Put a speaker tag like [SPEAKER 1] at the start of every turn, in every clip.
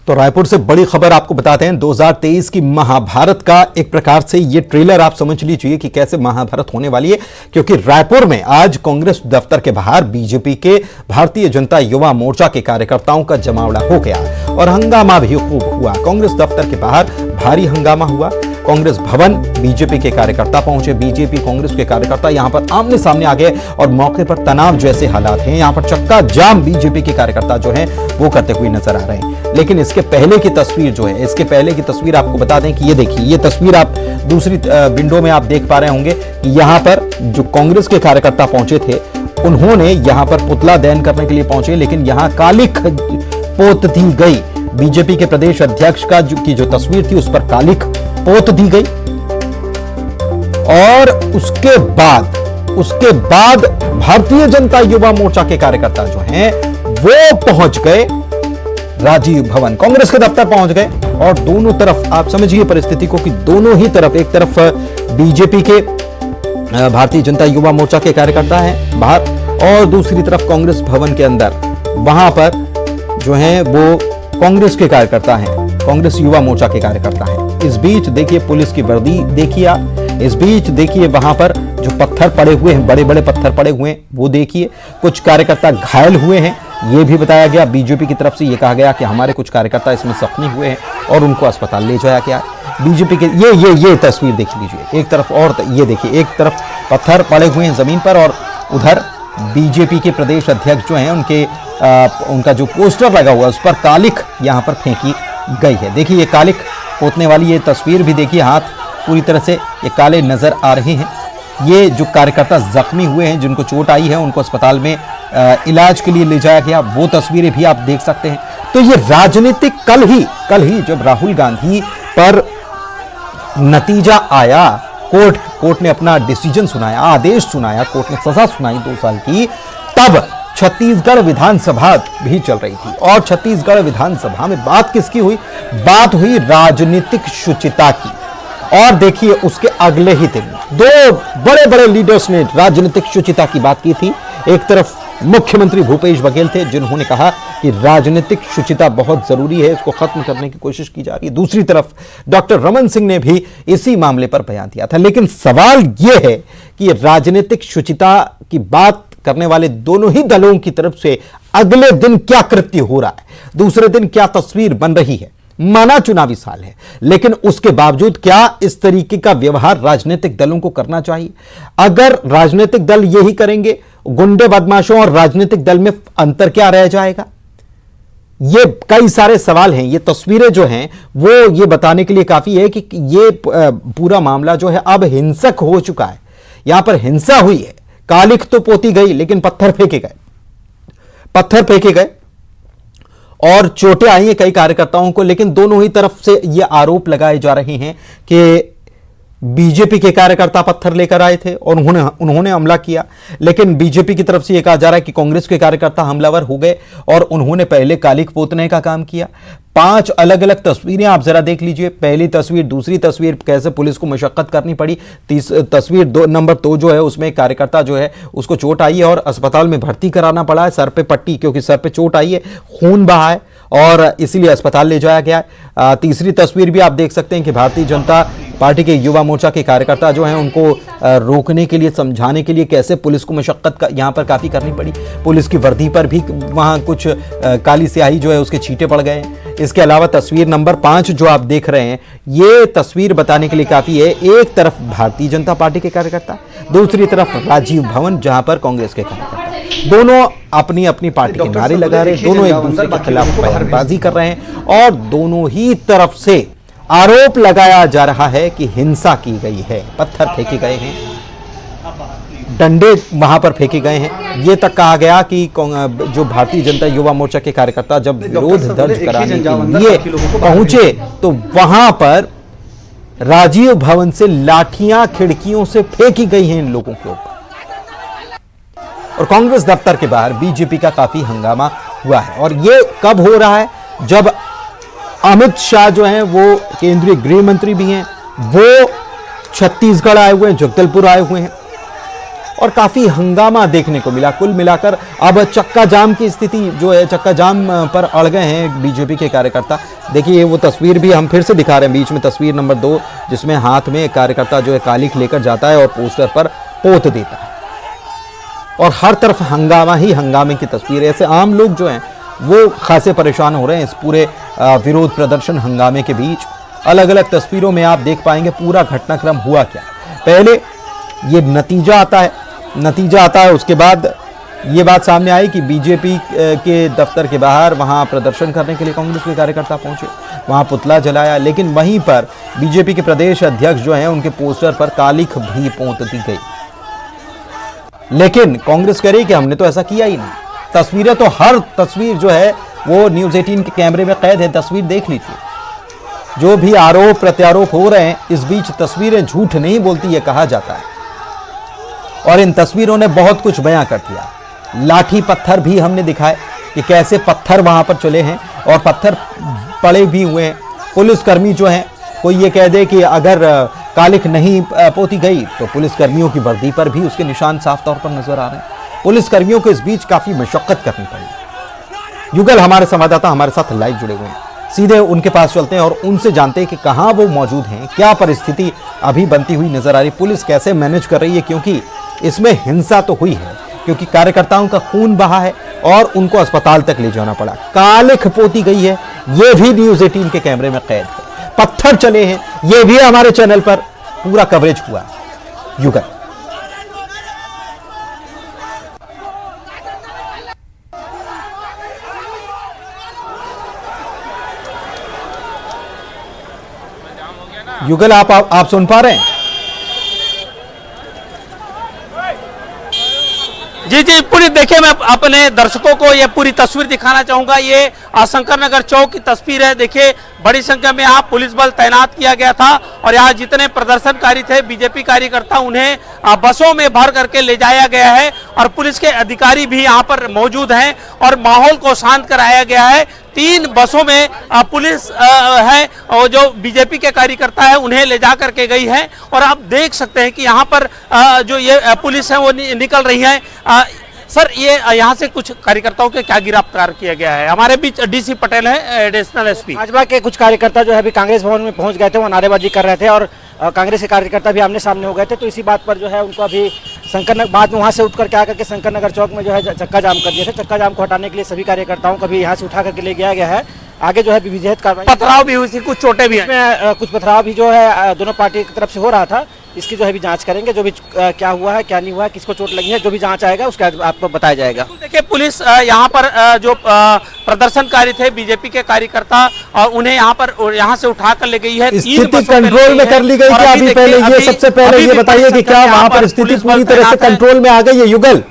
[SPEAKER 1] तो रायपुर से बड़ी खबर आपको बताते हैं। 2023 की महाभारत का एक प्रकार से ये ट्रेलर आप समझ लीजिए कि कैसे महाभारत होने वाली है, क्योंकि रायपुर में आज कांग्रेस दफ्तर के बाहर बीजेपी के भारतीय जनता युवा मोर्चा के कार्यकर्ताओं का जमावड़ा हो गया और हंगामा भी खूब हुआ। कांग्रेस दफ्तर के बाहर भारी हंगामा हुआ। कांग्रेस भवन बीजेपी के कार्यकर्ता पहुंचे। बीजेपी कांग्रेस के कार्यकर्ता यहां पर आमने सामने आ गए और मौके पर तनाव जैसे हालात हैं। यहां पर चक्का जाम बीजेपी के कार्यकर्ता जो हैं वो करते हुए नजर आ रहे हैं। लेकिन इसके पहले की तस्वीर जो है, इसके पहले की तस्वीर आपको बता दें कि ये देखिए, ये तस्वीर आप दूसरी विंडो में आप देख पा रहे होंगे कि यहां पर जो कांग्रेस के कार्यकर्ता पहुंचे थे उन्होंने यहां पर पुतला दहन करने के लिए पहुंचे, लेकिन यहां कालिख पोत दी गई। बीजेपी के प्रदेश अध्यक्ष की जो तस्वीर थी उस पर कालिख पोत दी गई और उसके बाद भारतीय जनता युवा मोर्चा के कार्यकर्ता जो हैं वो पहुंच गए राजीव भवन, कांग्रेस के दफ्तर पहुंच गए और दोनों तरफ आप समझिए परिस्थिति को कि दोनों ही तरफ, एक तरफ बीजेपी के भारतीय जनता युवा मोर्चा के कार्यकर्ता हैं बाहर और दूसरी तरफ कांग्रेस भवन के अंदर वहां पर जो हैं वो कांग्रेस के कार्यकर्ता हैं, कांग्रेस युवा मोर्चा के कार्यकर्ता हैं। इस बीच देखिए पुलिस की वर्दी देखिए आप, इस बीच देखिए वहां पर जो पत्थर पड़े हुए हैं, बड़े बड़े पत्थर पड़े हुए हैं वो देखिए। कुछ कार्यकर्ता घायल हुए हैं, ये भी बताया गया। बीजेपी की तरफ से ये कहा गया कि हमारे कुछ कार्यकर्ता इसमें जख्मी हुए हैं और उनको अस्पताल ले जाया गया। बीजेपी के ये तस्वीर देख लीजिए, एक तरफ और ये देखिए, एक तरफ पत्थर पड़े हुए हैं जमीन पर और उधर बीजेपी के प्रदेश अध्यक्ष जो हैं उनका जो पोस्टर लगा हुआ है उस पर कालिख यहां पर फेंकी गई है। देखिए ये कालिख पोतने वाली ये तस्वीर भी देखिए, हाथ पूरी तरह से ये काले नजर आ रहे हैं। ये जो कार्यकर्ता जख्मी हुए हैं, जिनको चोट आई है, उनको अस्पताल में इलाज के लिए ले जाया गया, वो तस्वीरें भी आप देख सकते हैं। तो ये राजनीतिक कल ही जब राहुल गांधी पर नतीजा आया, कोर्ट ने अपना डिसीजन सुनाया, आदेश सुनाया, कोर्ट ने सजा सुनाई 2 साल की, तब छत्तीसगढ़ विधानसभा भी चल रही थी और छत्तीसगढ़ विधानसभा में बात किसकी हुई? बात हुई राजनीतिक शुचिता की। और देखिए उसके अगले ही दिन 2 बड़े बड़े लीडर्स ने राजनीतिक शुचिता की बात की थी। एक तरफ मुख्यमंत्री भूपेश बघेल थे जिन्होंने कहा कि राजनीतिक शुचिता बहुत जरूरी है, इसको खत्म करने की कोशिश की जा रही है। दूसरी तरफ डॉक्टर रमन सिंह ने भी इसी मामले पर बयान दिया था। लेकिन सवाल यह है कि राजनीतिक शुचिता की बात करने वाले दोनों ही दलों की तरफ से अगले दिन क्या कृत्य हो रहा है, दूसरे दिन क्या तस्वीर बन रही है। माना चुनावी साल है, लेकिन उसके बावजूद क्या इस तरीके का व्यवहार राजनीतिक दलों को करना चाहिए? अगर राजनीतिक दल यही करेंगे, गुंडे बदमाशों और राजनीतिक दल में अंतर क्या रह जाएगा? ये कई सारे सवाल हैं। ये तस्वीरें जो हैं वो ये बताने के लिए काफी है कि ये पूरा मामला जो है अब हिंसक हो चुका है। यहां पर हिंसा हुई है, कालिख तो पोती गई लेकिन पत्थर फेंके गए और चोटें आई हैं कई कार्यकर्ताओं को। लेकिन दोनों ही तरफ से ये आरोप लगाए जा रहे हैं कि बीजेपी के कार्यकर्ता पत्थर लेकर आए थे और उन्होंने हमला किया, लेकिन बीजेपी की तरफ से यह कहा जा रहा है कि कांग्रेस के कार्यकर्ता हमलावर हो गए और उन्होंने पहले कालिख पोतने का काम किया। 5 अलग अलग तस्वीरें आप जरा देख लीजिए। पहली तस्वीर, दूसरी तस्वीर, कैसे पुलिस को मशक्कत करनी पड़ी। तस्वीर 2 नंबर 2 जो है उसमें कार्यकर्ता जो है उसको चोट आई है और अस्पताल में भर्ती कराना पड़ा है, सर पे पट्टी, क्योंकि सर पे चोट आई है, खून बहा है और इसीलिए अस्पताल ले जाया गया है। तीसरी तस्वीर भी आप देख सकते हैं कि भारतीय जनता पार्टी के युवा मोर्चा के कार्यकर्ता जो हैं उनको रोकने के लिए, समझाने के लिए कैसे पुलिस को मशक्कत यहां पर काफी करनी पड़ी। पुलिस की वर्दी पर भी वहां कुछ काली स्याही जो है उसके छींटे पड़ गए हैं। इसके अलावा तस्वीर नंबर 5 जो आप देख रहे हैं, ये तस्वीर बताने के लिए काफी है। एक तरफ भारतीय जनता पार्टी के कार्यकर्ता, दूसरी तरफ राजीव भवन जहां पर कांग्रेस के कार्यकर्ता, दोनों अपनी अपनी पार्टी के नारे लगा रहे हैं, दोनों एक दूसरे के खिलाफ बयानबाजी कर रहे हैं और दोनों ही तरफ से आरोप लगाया जा रहा है कि हिंसा की गई है। पत्थर फेंके गए हैं, डंडे वहां पर फेंके गए हैं। यह तक कहा गया कि जो भारतीय जनता युवा मोर्चा के कार्यकर्ता जब विरोध दर्ज कराने के लिए पहुंचे तो वहां पर राजीव भवन से लाठियां खिड़कियों से फेंकी गई हैं इन लोगों के ऊपर। और कांग्रेस दफ्तर के बाहर बीजेपी का काफी हंगामा हुआ है। और यह कब हो रहा है? जब अमित शाह जो हैं वो केंद्रीय गृह मंत्री भी हैं, वो छत्तीसगढ़ आए हुए हैं, जगदलपुर आए हुए हैं और काफी हंगामा देखने को मिला। कुल मिलाकर अब चक्का जाम की स्थिति जो है, चक्का जाम पर अड़ गए हैं बीजेपी के कार्यकर्ता। देखिए वो तस्वीर भी हम फिर से दिखा रहे हैं, बीच में तस्वीर नंबर 2, जिसमें हाथ में एक कार्यकर्ता जो है कालिख लेकर जाता है और पोस्टर पर पोत देता है और हर तरफ हंगामा ही हंगामे की तस्वीर है। ऐसे आम लोग जो हैं वो खासे परेशान हो रहे हैं इस पूरे विरोध प्रदर्शन हंगामे के बीच। अलग अलग तस्वीरों में आप देख पाएंगे पूरा घटनाक्रम हुआ क्या। पहले ये नतीजा आता है, उसके बाद ये बात सामने आई कि बीजेपी के दफ्तर के बाहर वहां प्रदर्शन करने के लिए कांग्रेस के कार्यकर्ता पहुंचे, वहां पुतला जलाया, लेकिन वहीं पर बीजेपी के प्रदेश अध्यक्ष जो हैं उनके पोस्टर पर कालिख भी पोत दी गई। लेकिन कांग्रेस कह रही कि हमने तो ऐसा किया ही नहीं। तस्वीरें तो हर तस्वीर जो है वो न्यूज़ 18 के कैमरे में कैद है, तस्वीर देख लीजिए। जो भी आरोप प्रत्यारोप हो रहे हैं, इस बीच तस्वीरें झूठ नहीं बोलती ये कहा जाता है और इन तस्वीरों ने बहुत कुछ बयां कर दिया। लाठी पत्थर भी हमने दिखाए कि कैसे पत्थर वहां पर चले हैं और पत्थर पड़े भी हुए हैं। पुलिसकर्मी जो हैं, कोई ये कह दे कि अगर कालिख नहीं पोती गई तो पुलिसकर्मियों की वर्दी पर भी उसके निशान साफ तौर पर नजर आ रहे हैं। पुलिसकर्मियों को इस बीच काफी मशक्कत करनी पड़ी। युगल हमारे संवाददाता हमारे साथ लाइव जुड़े हुए हैं, सीधे उनके पास चलते हैं और उनसे जानते हैं कि कहां वो मौजूद हैं, क्या परिस्थिति अभी बनती हुई नजर आ रही, पुलिस कैसे मैनेज कर रही है, क्योंकि इसमें हिंसा तो हुई है, क्योंकि कार्यकर्ताओं का खून बहा है और उनको अस्पताल तक ले जाना पड़ा। कालिख पोती गई है, यह भी न्यूज़ 18 के कैमरे में कैद है। पत्थर चले हैं, यह भी हमारे चैनल पर पूरा कवरेज हुआ। युगल युगल आप सुन पा रहे हैं?
[SPEAKER 2] जी पूरी देखिए, मैं अपने दर्शकों को ये पूरी तस्वीर दिखाना चाहूंगा। ये शंकर नगर चौक की तस्वीर है। देखिए बड़ी संख्या में यहाँ पुलिस बल तैनात किया गया था और यहाँ जितने प्रदर्शनकारी थे बीजेपी कार्यकर्ता, उन्हें बसों में भर करके ले जाया गया है और पुलिस के अधिकारी भी यहाँ पर मौजूद हैं और माहौल को शांत कराया गया है। 3 बसों में पुलिस है और जो बीजेपी के कार्यकर्ता है उन्हें ले जा करके गई है और आप देख सकते हैं कि यहाँ पर जो ये पुलिस है वो निकल रही है। सर, ये यहाँ से कुछ कार्यकर्ताओं के क्या गिरफ्तार किया गया है? हमारे बीच डीसी पटेल है, एडिशनल एसपी।
[SPEAKER 3] भाजपा के कुछ कार्यकर्ता जो है अभी कांग्रेस भवन में पहुंच गए थे, वो नारेबाजी कर रहे थे और कांग्रेस के कार्यकर्ता भी आमने सामने हो गए थे। तो इसी बात पर जो है उनको अभी बाद में वहाँ से उठ करके आकर के शंकर नगर चौक में जो है चक्का जाम कर दिया था। चक्का जाम को हटाने के लिए सभी कार्यकर्ताओं को भी यहाँ से उठा करके ले गया गया है। आगे जो है विधिवत कार्रवाई,
[SPEAKER 2] पथराव भी हुई थी, कुछ चोटें भी
[SPEAKER 3] हैं, कुछ पथराव भी जो है दोनों पार्टी की तरफ से हो रहा था। इसकी जो है भी जांच करेंगे, जो भी क्या हुआ है क्या नहीं हुआ है, किसको चोट लगी है, जो भी जांच आएगा उसका आपको बताया जाएगा।
[SPEAKER 2] देखिए पुलिस यहाँ पर जो प्रदर्शनकारी थे बीजेपी के कार्यकर्ता और उन्हें यहाँ से उठा कर ले गई है।
[SPEAKER 1] स्थिति कंट्रोल में कर ली गई क्या? अभी पहले ये सबसे पहले ये बताइए कि क्या वहां पर स्थिति पूरी तरह से कंट्रोल में आ गई है? युगल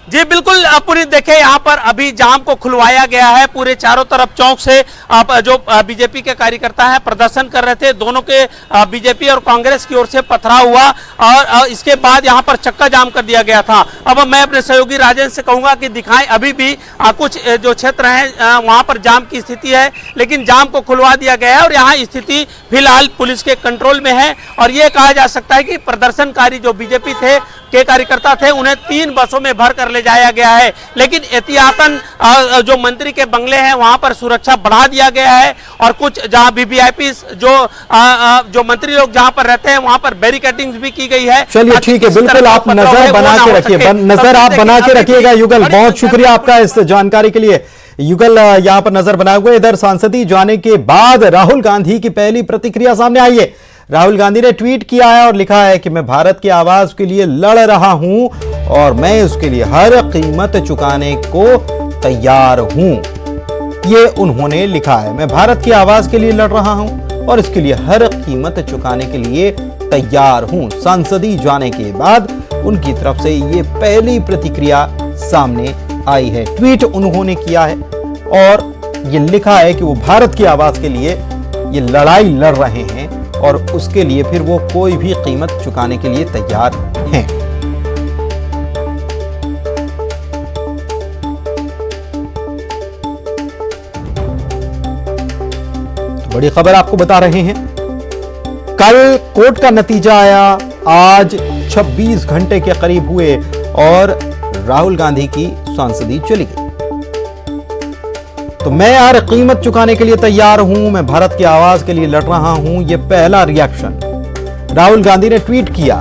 [SPEAKER 2] जी बिल्कुल, पूरी देखे यहाँ पर अभी जाम को खुलवाया गया है। पूरे चारों तरफ चौक से आप जो बीजेपी के कार्यकर्ता हैं प्रदर्शन कर रहे थे, दोनों के बीजेपी और कांग्रेस की ओर से पथराव हुआ और इसके बाद यहाँ पर चक्का जाम कर दिया गया था। अब मैं अपने सहयोगी राजेंद्र से कहूंगा कि दिखाएं, अभी भी कुछ जो क्षेत्र हैं वहां पर जाम की स्थिति है, लेकिन जाम को खुलवा दिया गया है और यहाँ स्थिति फिलहाल पुलिस के कंट्रोल में है। और ये कहा जा सकता है कि प्रदर्शनकारी जो बीजेपी के कार्यकर्ता थे उन्हें 3 बसों में भर कर ले जाया गया है, लेकिन एहतियातन जो मंत्री के बंगले हैं वहां पर सुरक्षा बढ़ा दिया गया है और कुछ जहां वीवीआईपी जो मंत्री लोग जहां पर रहते हैं वहां पर बैरिकेडिंग भी की गई है।
[SPEAKER 1] चलिए ठीक है, बिल्कुल आप नजर बना के रखिए, नजर आप बना के रखिएगा। युगल, बहुत शुक्रिया आपका इस जानकारी के लिए। युगल यहाँ पर नजर बनाए हुए। इधर सांसदी जाने के बाद राहुल गांधी की पहली प्रतिक्रिया सामने आई है। राहुल गांधी ने ट्वीट किया है और लिखा है कि मैं भारत की आवाज के लिए लड़ रहा हूं और मैं उसके लिए हर कीमत चुकाने को तैयार हूं। ये उन्होंने लिखा है, मैं भारत की आवाज के लिए लड़ रहा हूं और इसके लिए हर कीमत चुकाने के लिए तैयार हूं। संसदी जाने के बाद उनकी तरफ से ये पहली प्रतिक्रिया सामने आई है। ट्वीट उन्होंने किया है और ये लिखा है कि वो भारत की आवाज के लिए ये लड़ाई लड़ रहे हैं और उसके लिए फिर वो कोई भी कीमत चुकाने के लिए तैयार हैं। तो बड़ी खबर आपको बता रहे हैं, कल कोर्ट का नतीजा आया, आज 26 घंटे के करीब हुए और राहुल गांधी की सांसदी चली गई। तो मैं हर कीमत चुकाने के लिए तैयार हूं, मैं भारत की आवाज के लिए लड़ रहा हूं, यह पहला रिएक्शन राहुल गांधी ने ट्वीट किया।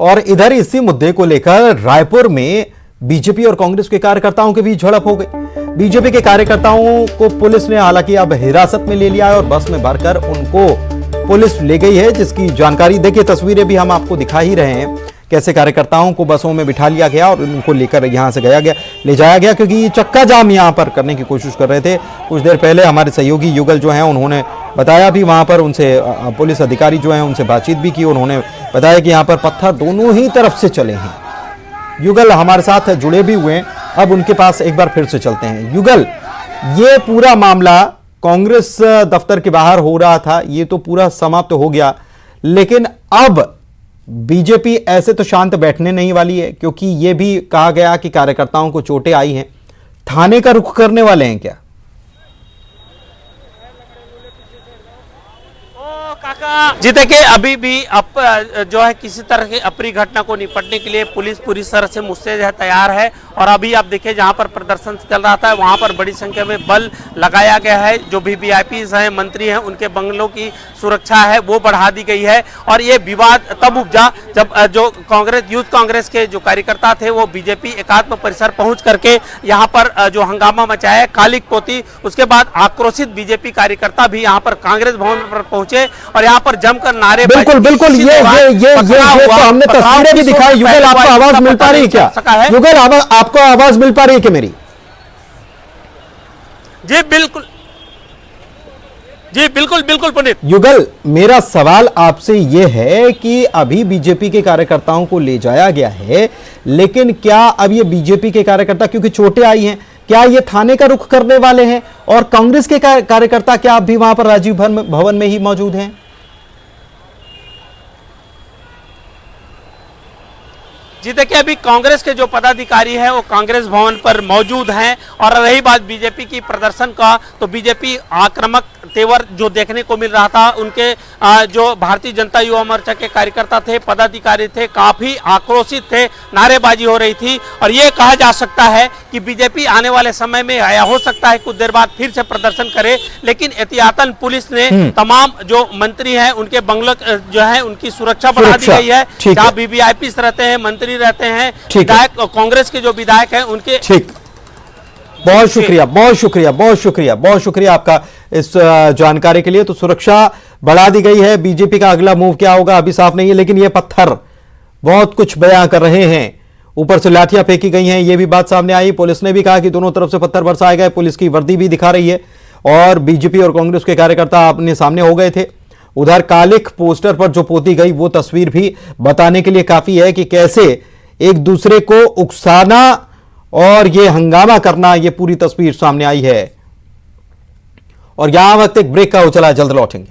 [SPEAKER 1] और इधर इसी मुद्दे को लेकर रायपुर में बीजेपी और कांग्रेस के कार्यकर्ताओं के बीच झड़प हो गई। बीजेपी के कार्यकर्ताओं को पुलिस ने हालांकि अब हिरासत में ले लिया है और बस में भरकर उनको पुलिस ले गई है, जिसकी जानकारी देखिए, तस्वीरें भी हम आपको दिखा ही रहे हैं कैसे कार्यकर्ताओं को बसों में बिठा लिया गया और उनको लेकर यहां से ले जाया गया, क्योंकि ये चक्का जाम यहां पर करने की कोशिश कर रहे थे। कुछ देर पहले हमारे सहयोगी युगल जो हैं उन्होंने बताया भी, वहां पर उनसे पुलिस अधिकारी जो हैं उनसे बातचीत भी की। उन्होंने बताया कि यहां पर पत्थर दोनों ही तरफ से चले हैं। युगल हमारे साथ जुड़े भी हुए हैं, अब उनके पास एक बार फिर से चलते हैं। युगल, ये पूरा मामला कांग्रेस दफ्तर के बाहर हो रहा था, ये तो पूरा समाप्त हो गया, लेकिन अब बीजेपी ऐसे तो शांत बैठने नहीं वाली है, क्योंकि यह भी कहा गया कि कार्यकर्ताओं को चोटें आई हैं। थाने का रुख करने वाले हैं क्या?
[SPEAKER 2] जी देखिए, अभी भी अब जो है किसी तरह की अप्रिय घटना को निपटने के लिए पुलिस पूरी तरह से मुस्तैद है, तैयार है। और अभी आप देखिए, जहां पर प्रदर्शन चल रहा था वहां पर बड़ी संख्या में बल लगाया गया है। जो भी वीआईपीज हैं, मंत्री हैं, उनके बंगलों की सुरक्षा है वो बढ़ा दी गई है। और ये विवाद तब उपजा जब जो कांग्रेस, यूथ कांग्रेस के जो कार्यकर्ता थे वो बीजेपी एकात्म परिसर पहुंच करके यहाँ पर जो हंगामा मचाया, कालिक पोती, उसके बाद आक्रोशित बीजेपी कार्यकर्ता भी यहाँ पर कांग्रेस भवन पर पहुंचे और यहाँ पर जमकर नारे।
[SPEAKER 1] बिल्कुल बिल्कुल, ये तो हमने तस्वीरें भी दिखाई। युगल, आपको आवाज मिल पा रही है क्या? युगल, आपको आवाज मिल पा रही है क्या मेरी?
[SPEAKER 2] जी बिल्कुल, जी बिल्कुल बिल्कुल पुनीत।
[SPEAKER 1] युगल, मेरा सवाल आपसे यह है कि अभी बीजेपी के कार्यकर्ताओं को ले जाया गया है, लेकिन क्या अब ये बीजेपी के कार्यकर्ता, क्योंकि चोटें आई हैं, क्या ये थाने का रुख करने वाले हैं? और कांग्रेस के कार्यकर्ता क्या अब भी वहां पर राजीव भवन में ही मौजूद हैं?
[SPEAKER 2] जी देखिए, अभी कांग्रेस के जो पदाधिकारी हैं वो कांग्रेस भवन पर मौजूद हैं। और रही बात बीजेपी की प्रदर्शन का, तो बीजेपी आक्रामक तेवर जो देखने को मिल रहा था, उनके जो भारतीय जनता युवा मोर्चा के कार्यकर्ता थे, पदाधिकारी थे, काफी आक्रोशित थे, नारेबाजी हो रही थी। और ये कहा जा सकता है कि बीजेपी आने वाले समय में या हो सकता है कुछ देर बाद फिर से प्रदर्शन करे, लेकिन एहतियातन पुलिस ने तमाम जो मंत्री हैं उनके बंगलों जो है उनकी सुरक्षा बढ़ा दी गई है। जहां वीवीआईपी रहते हैं, मंत्री रहते हैं, विधायक, कांग्रेस के जो विधायक हैं उनके।
[SPEAKER 1] ठीक, बहुत शुक्रिया, बहुत शुक्रिया, बहुत शुक्रिया, बहुत शुक्रिया आपका इस जानकारी के लिए। तो सुरक्षा बढ़ा दी गई है। बीजेपी का अगला मूव क्या होगा अभी साफ नहीं है, लेकिन ये पत्थर बहुत कुछ बयां कर रहे हैं। ऊपर से लाठियां फेंकी गई हैं, यह भी बात सामने आई। पुलिस ने भी कहा कि दोनों तरफ से पत्थर बरसाए गए, पुलिस की वर्दी भी दिखा रही है। और बीजेपी और कांग्रेस के कार्यकर्ता अपने सामने हो गए थे। उधर कालिक पोस्टर पर जो पोती गई वो तस्वीर भी बताने के लिए काफी है कि कैसे एक दूसरे को उकसाना और ये हंगामा करना, ये पूरी तस्वीर सामने आई है। और यहां वक्त एक ब्रेक का हो चला, जल्द लौटेंगे।